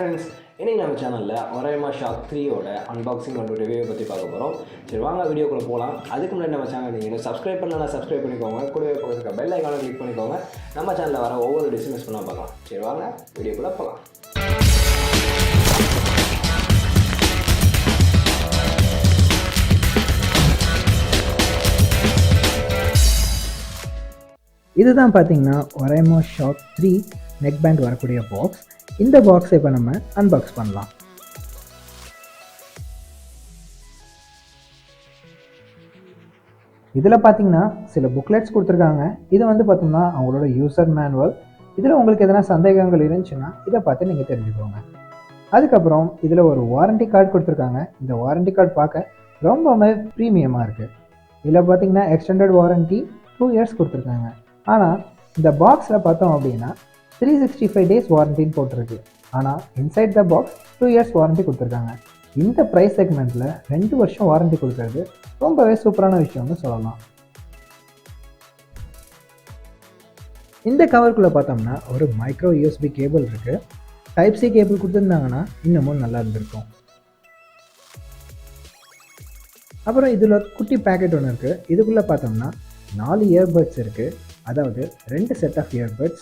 Friends, இன்னைக்கு நம்ம சேனலில் oraimoshark 3யோட அன்பாக்சிங் மற்றும் ரிவ்யூவை பற்றி பார்க்க போகிறோம். சரி வாங்க வீடியோக்குள்ளே போகலாம். அதுக்கு முன்னாடி நம்ம சேனல் நீங்கள் சப்ஸ்கிரைப் பண்ணலாம், சப்ஸ்கிரைப் பண்ணிக்கோங்க. கூடவே பக்கத்துக்கு பெல் ஐக்கானை கிளிக் பண்ணிக்கோங்க. நம்ம சேனலில் வர ஒவ்வொரு டிஸ்கஸ் பண்ணால் பார்க்கலாம். சரி வாங்க வீடியோக்குள்ளே போகலாம். இதுதான் பார்த்தீங்கன்னா oraimoshark 3 neckband வரக்கூடிய பாக்ஸ். இந்த பாக்ஸை இப்போ நம்ம அன்பாக்ஸ் பண்ணலாம். இதில் பார்த்தீங்கன்னா சில புக்லெட்ஸ் கொடுத்துருக்காங்க. இது வந்து பார்த்தோம்னா அவங்களோட யூசர் மேனுவல். இதில் உங்களுக்கு எதனா சந்தேகங்கள் இருந்துச்சுன்னா இதை பார்த்து நீங்கள் தெரிஞ்சுக்கோங்க. அதுக்கப்புறம் இதில் ஒரு வாரண்டி கார்டு கொடுத்துருக்காங்க. இந்த வாரண்டி கார்டு பார்க்க ரொம்பவுமே ப்ரீமியமாக இருக்குது. இதில் பார்த்தீங்கன்னா எக்ஸ்டெண்டட் வாரண்டி 2 இயர்ஸ் கொடுத்துருக்காங்க. ஆனால் இந்த பாக்ஸில் பார்த்தோம் அப்படின்னா 365 days வாரண்டின்னு போட்டிருக்கு. ஆனால் inside the box 2 years warranty கொடுத்துருக்காங்க. இந்த ப்ரைஸ் செக்மெண்ட்டில் 2 வருஷம் வாரண்டி கொடுக்கறது ரொம்பவே சூப்பரான விஷயம்னு சொல்லலாம். இந்த கவருக்குள்ளே பார்த்தோம்னா ஒரு மைக்ரோ USB கேபிள் இருக்குது. டைப் C கேபிள் கொடுத்துருந்தாங்கன்னா இன்னமும் நல்லா இருந்திருக்கும். அப்புறம் இதில் குட்டி பேக்கெட் ஒன்று இருக்குது. இதுக்குள்ளே பார்த்தோம்னா 4 இயர்பட்ஸ் இருக்குது. அதாவது 2 செட் ஆஃப் இயர்பட்ஸ்.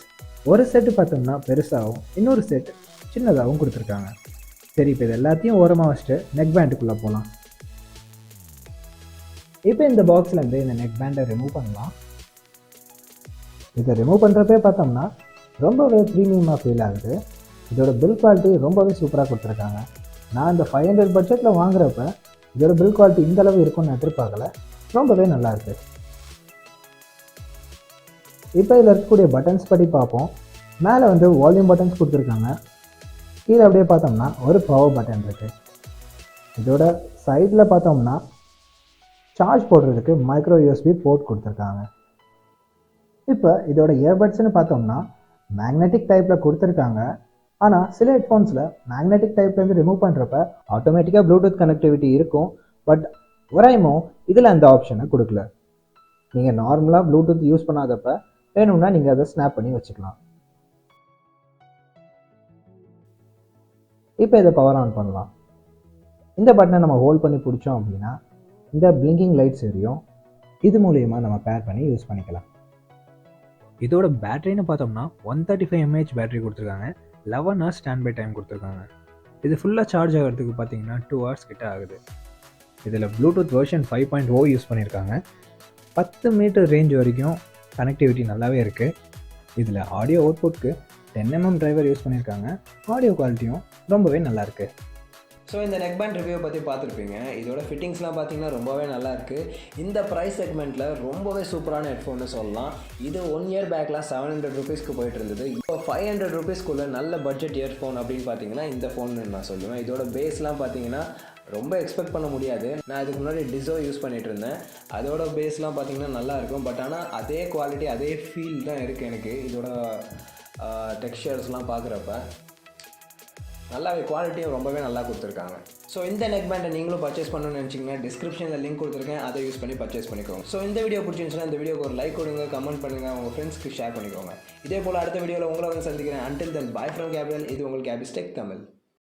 ஒரு செட்டு பார்த்தோம்னா பெருசாகவும் இன்னொரு செட் சின்னதாகவும் கொடுத்துருக்காங்க. சரி, இப்போ இது எல்லாத்தையும் ஓரமாக வச்சுட்டு நெக் பேண்டுக்குள்ளே போகலாம். இப்போ இந்த பாக்ஸ்லேருந்து இந்த நெக் பேண்டை ரிமூவ் பண்ணலாம். இதை ரிமூவ் பண்ணுறப்பே பார்த்தோம்னா ரொம்பவே ப்ரீமியமாக ஃபீல் ஆகுது. இதோட பில் குவாலிட்டி ரொம்பவே சூப்பராக கொடுத்துருக்காங்க. நான் இந்த 500 பட்ஜெட்டில் வாங்குறப்ப இதோட பில் குவாலிட்டி இந்த அளவு இருக்கும்னு எதிர்பார்க்கல. ரொம்பவே நல்லாயிருக்கு. இப்போ இதில் இருக்கக்கூடிய பட்டன்ஸ் படி பார்ப்போம். மேலே வந்து வால்யூம் பட்டன்ஸ் கொடுத்துருக்காங்க. கீழே அப்படியே பார்த்தோம்னா ஒரு பவர் பட்டன் இருக்குது. இதோட சைடில் பார்த்தோம்னா சார்ஜ் போடுறதுக்கு மைக்ரோ USB போர்ட் கொடுத்துருக்காங்க. இப்போ இதோட இயர்பட்ஸ்னு பார்த்தோம்னா மேக்னெட்டிக் டைப்பில் கொடுத்துருக்காங்க. ஆனால் சில ஹெட்ஃபோன்ஸில் மேக்னெட்டிக் டைப்லேருந்து ரிமூவ் பண்ணுறப்ப ஆட்டோமேட்டிக்காக ப்ளூடூத் கனெக்டிவிட்டி இருக்கும். பட் Oraimo இதில் அந்த ஆப்ஷனை கொடுக்கல. நீங்கள் நார்மலாக ப்ளூடூத் யூஸ் பண்ணாதப்ப வேணும்னா நீங்கள் அதை ஸ்னாப் பண்ணி வச்சுக்கலாம். இப்போ இதை பவர் ஆன் பண்ணலாம். இந்த பட்டனை நம்ம ஹோல்ட் பண்ணி பிடிச்சோம் அப்படின்னா இந்த பிளிங்கிங் லைட்ஸ் எரியும். இது மூலயமா நம்ம பேர் பண்ணி யூஸ் பண்ணிக்கலாம். இதோட பேட்டரின்னு பார்த்தோம்னா 135 mAh பேட்டரி கொடுத்துருக்காங்க. 11 hours ஸ்டாண்ட் பை டைம் கொடுத்துருக்காங்க. இது ஃபுல்லாக சார்ஜ் ஆகிறதுக்கு பார்த்தீங்கன்னா 2 hours கிட்ட ஆகுது. இதில் ப்ளூடூத் வெர்ஷன் 5.0 யூஸ் பண்ணியிருக்காங்க. 10 மீட்டர் ரேஞ்ச் வரைக்கும் கனெக்டிவிட்டி நல்லாவே இருக்குது. இதில் ஆடியோ அவுட்புட்க்கு 10 mm டிரைவர் யூஸ் பண்ணியிருக்காங்க. ஆடியோ குவாலிட்டியும் ரொம்பவே நல்லாயிருக்கு. ஸோ இந்த நெக்பேண்ட் ரிவ்யூவை பற்றி பார்த்துருப்பீங்க. இதோட ஃபிட்டிங்ஸ்லாம் பார்த்தீங்கன்னா ரொம்பவே நல்லாயிருக்கு. இந்த ப்ரைஸ் செக்மெண்ட்டில் ரொம்பவே சூப்பரான ஹெட்ஃபோன்னு சொல்லலாம். இது 1 year பேக்கில் 700 rupeesக்கு போயிட்டு இருந்தது. இப்போ 500 rupeesக்குள்ளே நல்ல பட்ஜெட் இயர்ஃபோன் அப்படின்னு பார்த்தீங்கன்னா இந்த ஃபோன் நான் சொல்லுவேன். இதோட பேஸ்லாம் பார்த்தீங்கன்னா ரொம்ப எக்ஸ்பெக்ட் பண்ண முடியாது. நான் இதுக்கு முன்னாடி டிசோ யூஸ் பண்ணிகிட்டு இருந்தேன். அதோட பேஸ்லாம் பார்த்தீங்கன்னா நல்லாயிருக்கும். பட் ஆனால் அதே குவாலிட்டி அதே ஃபீல் தான் இருக்குது எனக்கு. இதோட டெக்ஸ்சர்ஸ்லாம் பார்க்குறப்ப நல்லாவே குவாலிட்டியும் ரொம்பவே நல்லா கொடுத்துருக்காங்க. ஸோ இந்த நெக் பேண்டை நீங்களும் பர்ச்சேஸ் பண்ணணும்னு நினச்சிங்கன்னா டிஸ்கிரிப்ஷனில் லிங்க் கொடுத்துருக்கேன். அதை யூஸ் பண்ணி பர்ச்சேஸ் பண்ணிக்கோங்க. ஸோ இந்த வீடியோ பிடிச்சிருந்துச்சுன்னா இந்த வீடியோக்கு ஒரு லைக் கொடுங்க, கமெண்ட் பண்ணுங்கள், உங்கள் ஃப்ரெண்ட்ஸ்க்கு ஷேர் பண்ணிக்கோங்க. இதே போல் அடுத்த வீடியோவில் உங்களை வந்து சந்திக்கிறேன். Until then bye from cable. இது உங்கள் கேபி டெக் தமிழ்.